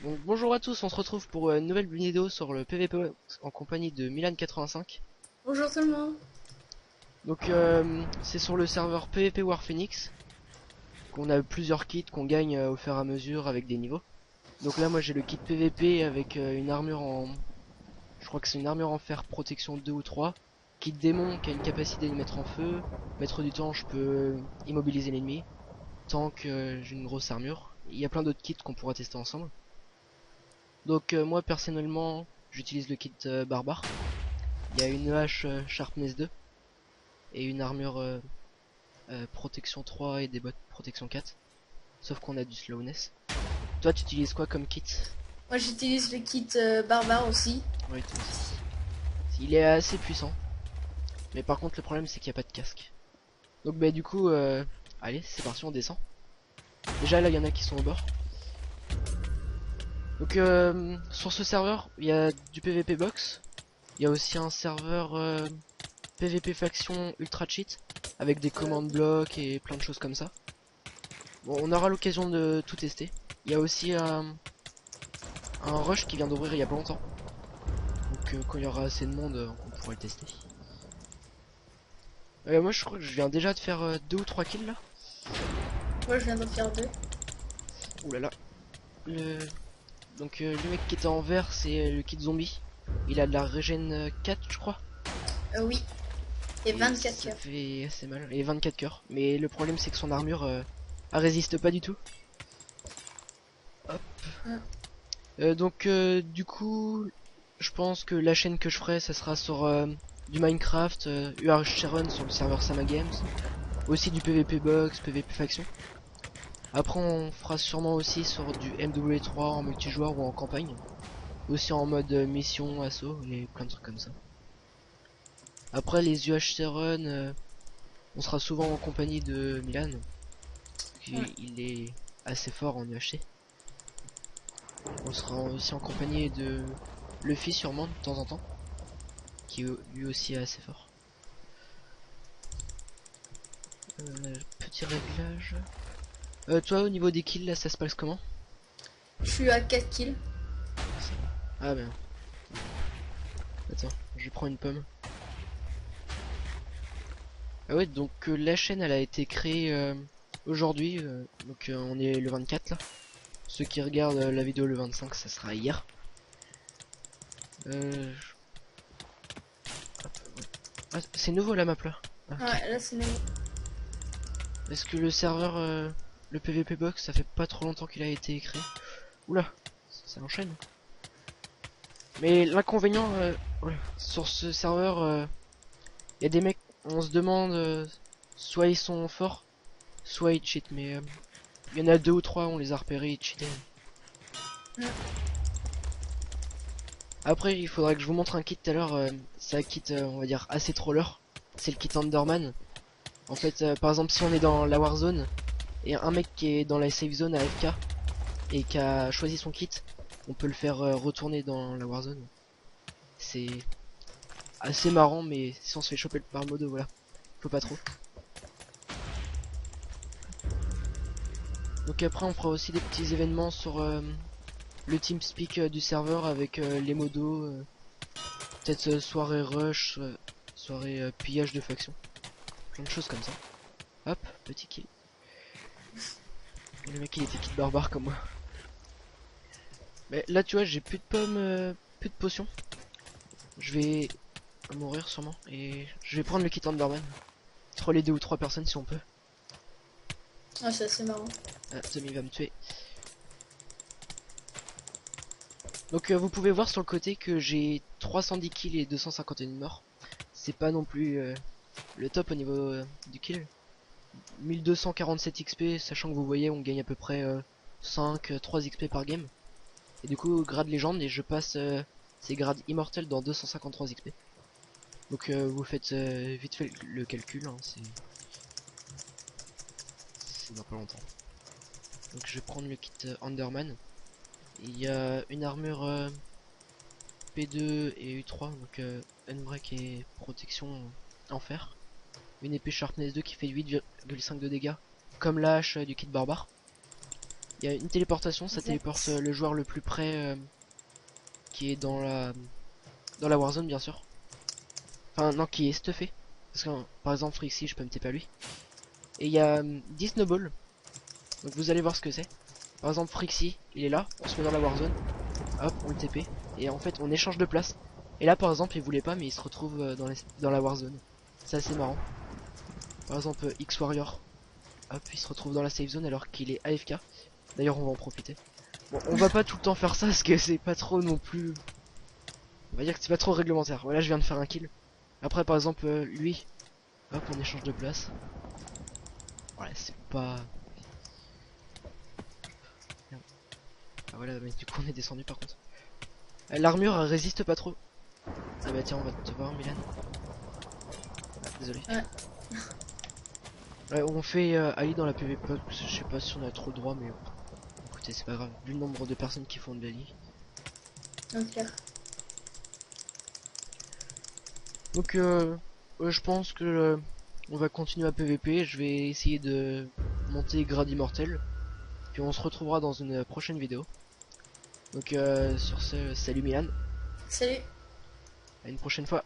Donc, bonjour à tous, on se retrouve pour une nouvelle vidéo sur le PvP en compagnie de Milan85. Bonjour tout le monde. Donc c'est sur le serveur PvP War Phoenix qu'on a plusieurs kits qu'on gagne au fur et à mesure avec des niveaux. Donc là moi j'ai le kit PvP avec une armure en... Je crois que c'est une armure en fer protection 2 ou 3. Kit démon qui a une capacité de mettre en feu. Maître du temps, je peux immobiliser l'ennemi. Tank, j'ai une grosse armure. Il y a plein d'autres kits qu'on pourra tester ensemble. Donc moi personnellement j'utilise le kit barbare. Il y a une hache Sharpness 2 et une armure protection 3 et des bottes protection 4. Sauf qu'on a du slowness. Toi tu utilises quoi comme kit? Moi j'utilise le kit barbare aussi. Oui, toi aussi. Il est assez puissant. Mais par contre le problème c'est qu'il n'y a pas de casque. Donc bah du coup allez c'est parti, on descend. Déjà là il y en a qui sont au bord. Donc sur ce serveur il y a du PvP box. Il y a aussi un serveur PvP faction ultra cheat avec des commandes blocs et plein de choses comme ça. Bon, on aura l'occasion de tout tester. Il y a aussi un rush qui vient d'ouvrir il y a pas longtemps. Donc quand il y aura assez de monde, on pourra le tester. Moi je crois que je viens déjà de faire 2 ou 3 kills là. Moi je viens d'en faire deux. Ouh là là. Le... Donc le mec qui était en vert c'est le kit zombie. Il a de la régène 4 je crois. Oui. Et Et 24 ça cœurs. fait assez mal. Et 24 cœurs. Mais le problème c'est que son armure elle résiste pas du tout. Hop. Mm. Donc du coup je pense que la chaîne que je ferai ça sera sur du Minecraft, URH Run sur le serveur Sama Games, aussi du PvP Box, PvP Faction. Après on fera sûrement aussi sur du MW3 en multijoueur ou en campagne, aussi en mode mission, assaut et plein de trucs comme ça. Après les UHC Run, on sera souvent en compagnie de Milan, Mm. il est assez fort en UHC. On sera aussi en compagnie de Luffy sûrement de temps en temps, qui lui aussi est assez fort. Petit réglage. Toi au niveau des kills là ça se passe comment? Je suis à 4 kills. Ça va. Ah ben. Attends, je prends une pomme. Ah ouais donc la chaîne elle a été créée aujourd'hui. Donc on est le 24 là. Ceux qui regardent la vidéo le 25 ça sera hier. Euh, hop, ouais. Ah, c'est nouveau la map là. Ah, ok. Ouais, là c'est nouveau. Est-ce que le serveur le PvP box ça fait pas trop longtemps qu'il a été créé? Oula, ça enchaîne. Mais l'inconvénient ouais, sur ce serveur y a des mecs, on se demande, soit ils sont forts, soit ils cheat, mais il y en a deux ou trois, on les a repérés, ils cheataient. Mm. Après, il faudrait que je vous montre un kit tout à l'heure, c'est un kit, on va dire, assez troller. C'est le kit Enderman. En fait, par exemple, si on est dans la Warzone, et un mec qui est dans la safe zone AFK, et qui a choisi son kit, on peut le faire retourner dans la Warzone. C'est assez marrant, mais si on se fait choper par le modo, voilà, faut pas trop. Donc après on fera aussi des petits événements sur le TeamSpeak du serveur avec les modos, peut-être soirée rush, soirée pillage de faction, plein de choses comme ça. Hop, petit kill. Le mec il était kit barbare comme moi. Mais là tu vois j'ai plus de pommes, plus de potions. Je vais mourir sûrement et je vais prendre le kit Enderman. Troller deux ou trois personnes si on peut. Ouais, c'est assez marrant. Ah, Tommy va me tuer. Donc vous pouvez voir sur le côté que j'ai 310 kills et 251 morts. C'est pas non plus le top au niveau du kill. 1247 XP, sachant que vous voyez on gagne à peu près 3 XP par game. Et du coup grade légende et je passe ces grades immortels dans 253 XP. Donc vous faites vite fait le calcul, hein, c'est dans pas longtemps. Donc je vais prendre le kit Enderman. Il y a une armure P2 et U3, donc Unbreak et protection en fer. Une épée Sharpness 2 qui fait 8,5 de dégâts, comme la hache du kit barbare. Il y a une téléportation, ça Exact. téléporte le joueur le plus près qui est dans la Warzone bien sûr. Enfin non, qui est stuffé. Parce que par exemple Frixie, je peux me TP à lui. Et il y a 10 snowballs. Donc vous allez voir ce que c'est. Par exemple Frixie, il est là, on se met dans la Warzone. Hop, on le TP. Et en fait on échange de place. Et là par exemple il voulait pas mais il se retrouve dans la Warzone. C'est assez marrant. Par exemple X-Warrior. Hop, il se retrouve dans la safe zone alors qu'il est AFK. D'ailleurs on va en profiter. Bon, on va pas tout le temps faire ça parce que c'est pas trop non plus... On va dire que c'est pas trop réglementaire. Voilà, je viens de faire un kill. Après par exemple lui, hop, on échange de place. Voilà, c'est pas... Ah voilà, mais du coup on est descendu par contre. L'armure elle résiste pas trop. Ah bah tiens, on va te voir Milan. Ah, désolé. Ouais. Ouais, on fait Ali dans la PvP, je sais pas si on a trop le droit mais écoutez c'est pas grave, vu le nombre de personnes qui font de l'Ali. Non, clair. Donc je pense que on va continuer à PvP, je vais essayer de monter grade immortel. Puis on se retrouvera dans une prochaine vidéo. Donc sur ce, salut Milan, Salut. à une prochaine fois.